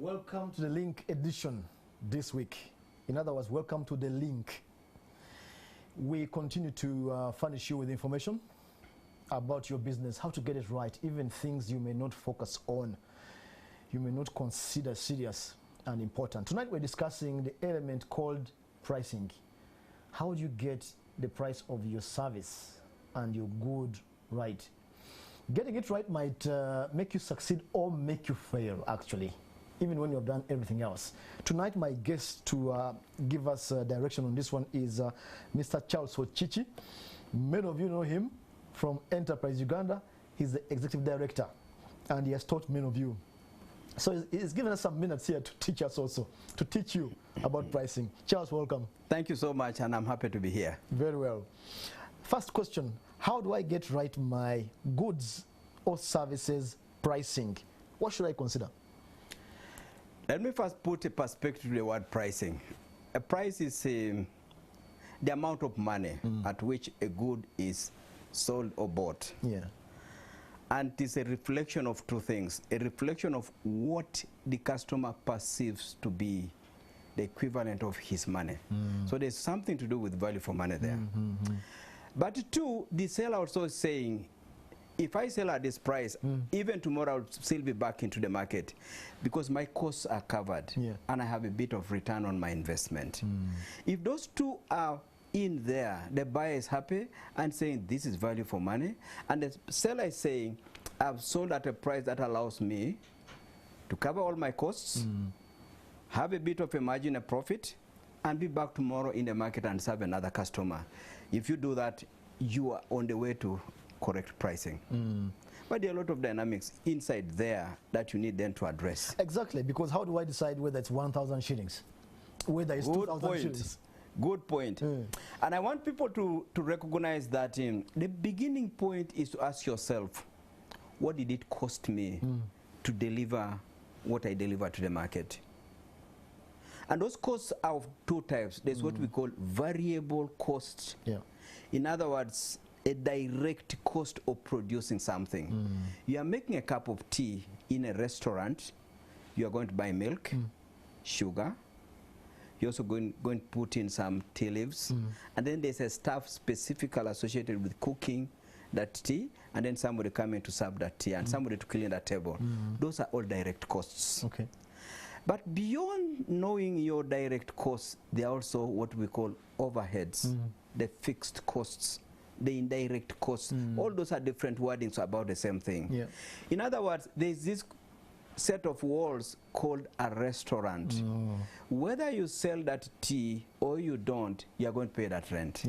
Welcome to the Link edition this week. In other words, welcome to the Link. We continue to furnish you with information about your business, how to get it right, even things you may not focus on, you may not consider serious and important. Tonight we're discussing the element called pricing. How do you get the price of your service and your good right? Getting it right might make you succeed or make you fail, actually, even when you've done everything else. Tonight, my guest to give us direction on this one is Mr. Charles Ocici. Many of you know him from Enterprise Uganda. He's the executive director, and he has taught many of you. So he's given us some minutes here to teach us also, to teach you about pricing. Charles, welcome. Thank you so much, and I'm happy to be here. Very well. First question, how do I get right my goods or services pricing? What should I consider? Let me first put a perspective to the word pricing. A price is the amount of money at which a good is sold or bought. Yeah. And it is a reflection of two things. A reflection of what the customer perceives to be the equivalent of his money. So there's something to do with value for money there. But two, the seller also is saying, if I sell at this price, even tomorrow I'll still be back into the market because my costs are covered and I have a bit of return on my investment. If those two are in there, the buyer is happy and saying this is value for money, and the seller is saying I've sold at a price that allows me to cover all my costs, have a bit of a margin of profit, and be back tomorrow in the market and serve another customer. If you do that, you are on the way to correct pricing. But there are a lot of dynamics inside there that you need then to address. Exactly, because how do I decide whether it's 1,000 shillings, whether it's 2,000 shillings? Good point. And I want people to recognize that the beginning point is to ask yourself, what did it cost me to deliver what I deliver to the market? And those costs are of two types. There's what we call variable costs. In other words, a direct cost of producing something. You are making a cup of tea in a restaurant. You are going to buy milk, sugar. You're also going to put in some tea leaves. And then there's a staff specifically associated with cooking that tea, and then somebody coming to serve that tea, and somebody to clean that table. Those are all direct costs. Okay. But beyond knowing your direct costs, there are also what we call overheads, the fixed costs, the indirect costs. All those are different wordings about the same thing. In other words, there's this set of walls called a restaurant. Whether you sell that tea or you don't, you're going to pay that rent.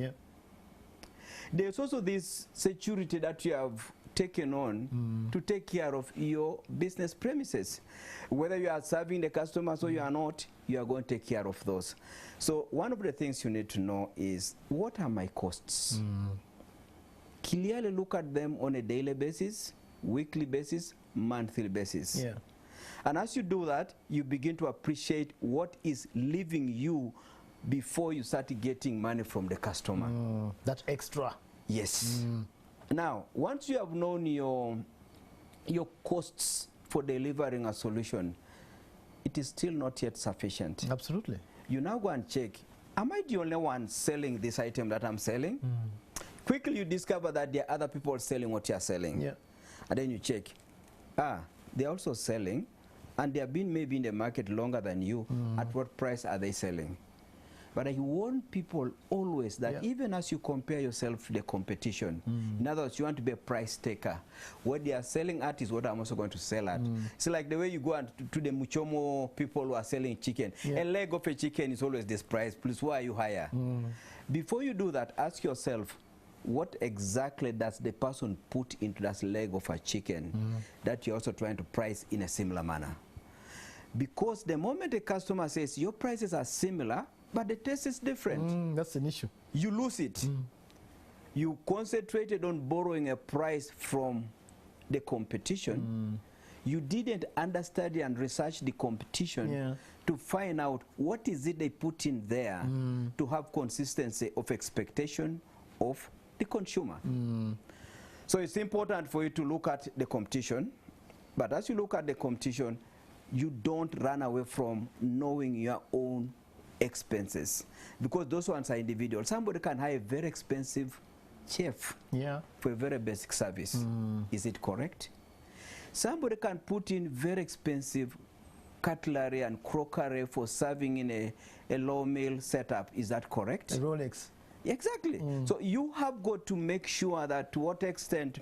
There's also this security that you have taken on to take care of your business premises. Whether you are serving the customers or you are not, you are going to take care of those. So one of the things you need to know is, what are my costs? Clearly look at them on a daily basis, weekly basis, monthly basis. And as you do that, you begin to appreciate what is leaving you before you start getting money from the customer. That's extra. Yes. Now, once you have known your costs for delivering a solution, it is still not yet sufficient. Absolutely. You now go and check, am I the only one selling this item that I'm selling? Quickly you discover that there are other people selling what you are selling. And then you check, they're also selling, and they have been maybe in the market longer than you. At what price are they selling? But I warn people always that even as you compare yourself to the competition, in other words, you want to be a price taker. What they are selling at is what I'm also going to sell at. It's like the way you go to the Muchomo people who are selling chicken. A leg of a chicken is always this price, plus why are you higher? Before you do that, ask yourself, what exactly does the person put into that leg of a chicken that you're also trying to price in a similar manner? Because the moment a customer says your prices are similar, but the taste is different, that's an issue. You lose it. You concentrated on borrowing a price from the competition. You didn't understand and research the competition to find out what is it they put in there to have consistency of expectation of the consumer. So it's important for you to look at the competition, but as you look at the competition, you don't run away from knowing your own expenses, because those ones are individual. Somebody can hire a very expensive chef for a very basic service. Is it correct? Somebody can put in very expensive cutlery and crockery for serving in a low meal setup. Is that correct? A Rolex. Exactly. So you have got to make sure that to what extent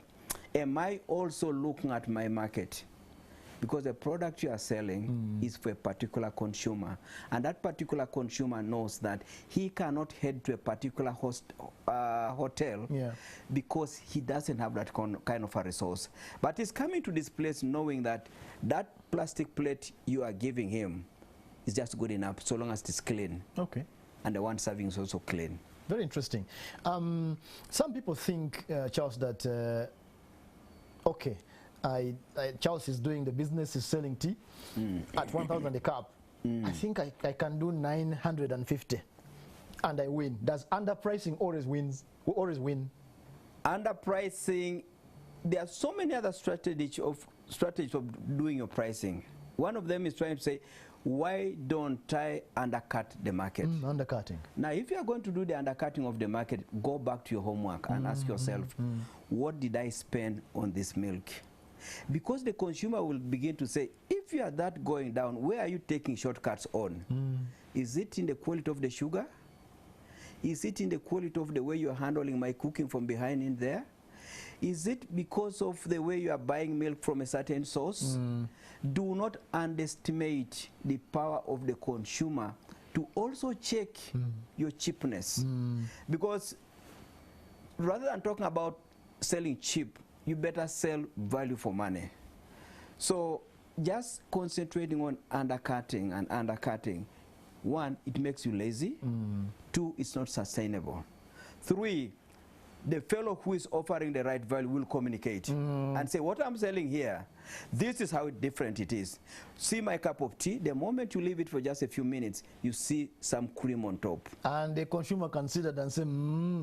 am I also looking at my market? Because the product you are selling is for a particular consumer, and that particular consumer knows that he cannot head to a particular hotel because he doesn't have that kind of a resource. But he's coming to this place knowing that that plastic plate you are giving him is just good enough so long as it's clean. Okay. And the one serving is also clean. Very interesting. Some people think, Charles, that okay, Charles is doing the business, is selling tea at 1,000 a cup. I think I can do 950 and I win. Does underpricing always win? Underpricing, there are so many other strategies of doing your pricing. One of them is trying to say, why don't I undercut the market? Undercutting. Now, if you are going to do the undercutting of the market, go back to your homework and ask yourself, what did I spend on this milk? Because the consumer will begin to say, if you are that going down, where are you taking shortcuts on? Is it in the quality of the sugar? Is it in the quality of the way you are handling my cooking from behind in there? Is it because of the way you are buying milk from a certain source? Do not underestimate the power of the consumer to also check your cheapness. Because rather than talking about selling cheap, you better sell value for money. So just concentrating on undercutting and undercutting, one, it makes you lazy. Two, it's not sustainable. Three, the fellow who is offering the right value will communicate and say, what I'm selling here, this is how different it is. See my cup of tea, the moment you leave it for just a few minutes, you see some cream on top. And the consumer can see that and say,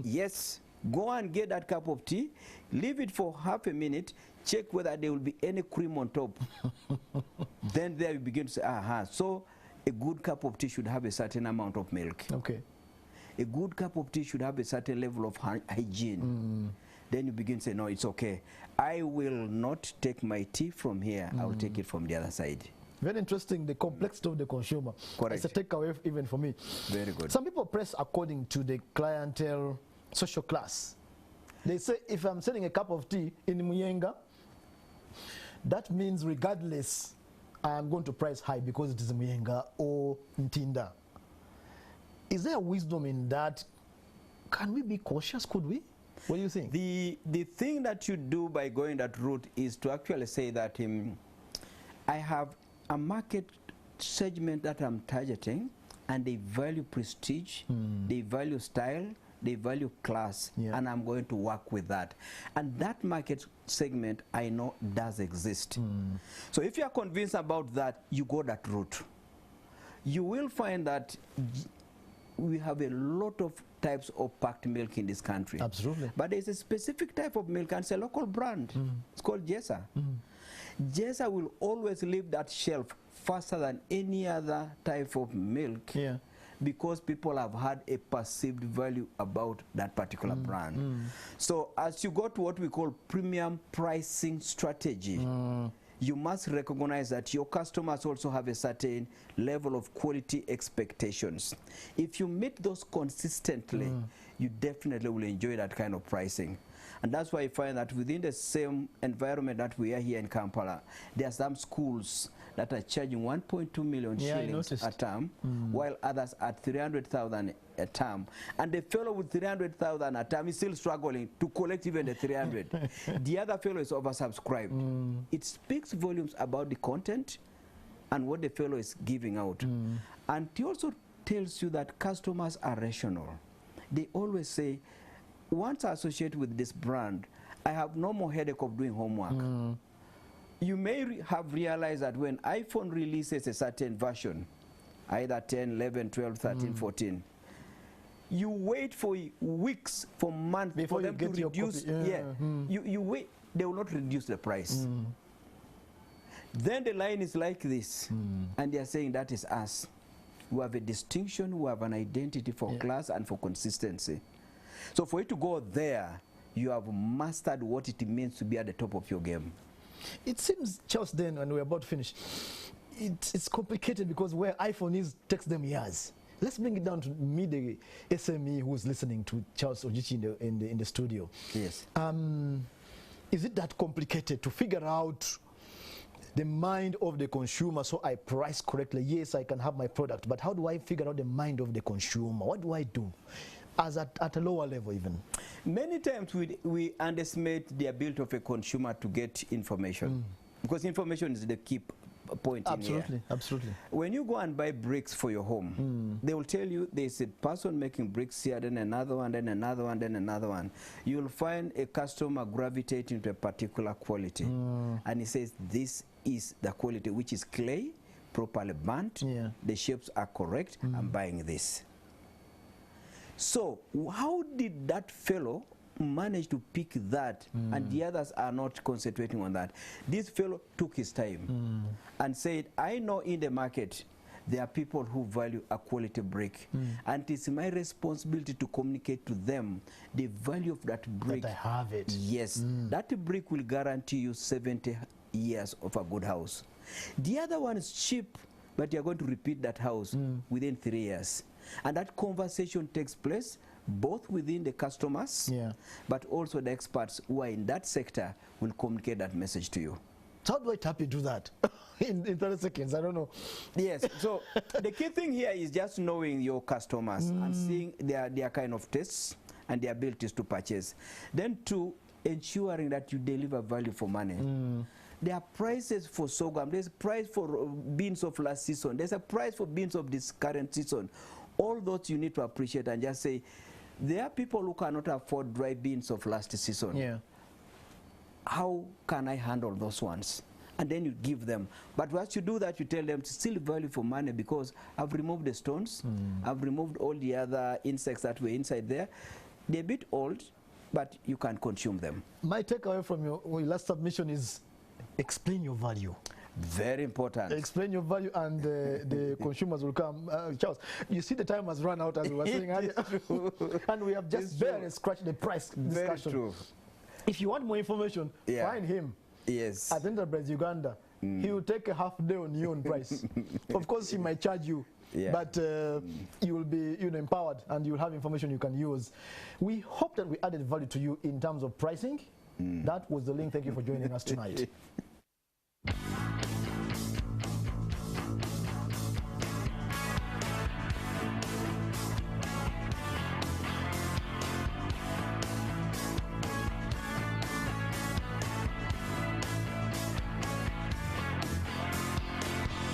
yes, go and get that cup of tea, leave it for half a minute, check whether there will be any cream on top. Then there you begin to say, aha, so a good cup of tea should have a certain amount of milk. Okay. A good cup of tea should have a certain level of hygiene. Then you begin to say, no, it's okay. I will not take my tea from here. I will take it from the other side. Very interesting, the complexity of the consumer. Correct. It's a takeaway even for me. Very good. Some people press according to the clientele social class. They say, if I'm selling a cup of tea in Muyenga, that means regardless, I'm going to price high because it is Muyenga or Ntinda. Is there wisdom in that? Can we be cautious? Could we? What do you think? The thing that you do by going that route is to actually say that I have a market segment that I'm targeting, and they value prestige, they value style, they value class, and I'm going to work with that. And that market segment I know does exist. So if you are convinced about that, you go that route. You will find that we have a lot of types of packed milk in this country. Absolutely. But there's a specific type of milk, and it's a local brand. It's called Jessa. Jessa will always leave that shelf faster than any other type of milk because people have had a perceived value about that particular brand. So as you go to what we call premium pricing strategy, you must recognize that your customers also have a certain level of quality expectations. If you meet those consistently, you definitely will enjoy that kind of pricing. And that's why I find that within the same environment that we are here in Kampala, there are some schools that are charging 1.2 million shillings a term, while others at 300,000 a term. And the fellow with 300,000 a term is still struggling to collect even the 300. The other fellow is oversubscribed. It speaks volumes about the content and what the fellow is giving out. And it also tells you that customers are rational. They always say, once I associate with this brand, I have no more headache of doing homework. You may have realized that when iPhone releases a certain version, either 10, 11, 12, 13, 14, you wait for weeks, for months before them to reduce. You wait, they will not reduce the price. Then the line is like this, and they are saying that is us. We have a distinction, we have an identity for class and for consistency. So for you to go there, you have mastered what it means to be at the top of your game. It seems, Charles, then, when we're about to finish, it's complicated because where iPhone is takes them years. Let's bring it down to me, the SME who's listening to Charles Ocici in the studio. Yes. Is it that complicated to figure out the mind of the consumer so I price correctly? Yes, I can have my product, but how do I figure out the mind of the consumer? What do I do? As at a lower level even. Many times we underestimate the ability of a consumer to get information, because information is the key point in here. Absolutely. When you go and buy bricks for your home, they will tell you there's a person making bricks here, then another one, then another one, then another one. You'll find a customer gravitating to a particular quality, and he says this is the quality, which is clay, properly burnt, the shapes are correct, I'm buying this. So how did that fellow manage to pick that and the others are not concentrating on that? This fellow took his time and said, I know in the market there are people who value a quality brick, and it's my responsibility to communicate to them the value of that brick. That I have it. Yes, that brick will guarantee you 70 years of a good house. The other one is cheap, but you're going to repeat that house within 3 years. And that conversation takes place both within the customers, but also the experts who are in that sector will communicate that message to you. So how do I tap into that in 30 seconds? I don't know. Yes, so the key thing here is just knowing your customers and seeing their kind of tastes and their abilities to purchase. Then two, ensuring that you deliver value for money. There are prices for sorghum, there's a price for beans of last season, there's a price for beans of this current season. All those you need to appreciate and just say, there are people who cannot afford dry beans of last season. How can I handle those ones? And then you give them. But once you do that, you tell them to still value for money, because I've removed the stones, I've removed all the other insects that were inside there. They're a bit old, but you can consume them. My takeaway from your last submission is explain your value. Very important. Explain your value and the consumers will come. Charles, you see the time has run out, as we were saying earlier. And we have just barely scratched the price discussion. Very true. If you want more information, find him at Enterprise Uganda. He will take a half day on you on price. Of course, he might charge you, but you will be empowered and you will have information you can use. We hope that we added value to you in terms of pricing. That was the link. Thank you for joining us tonight.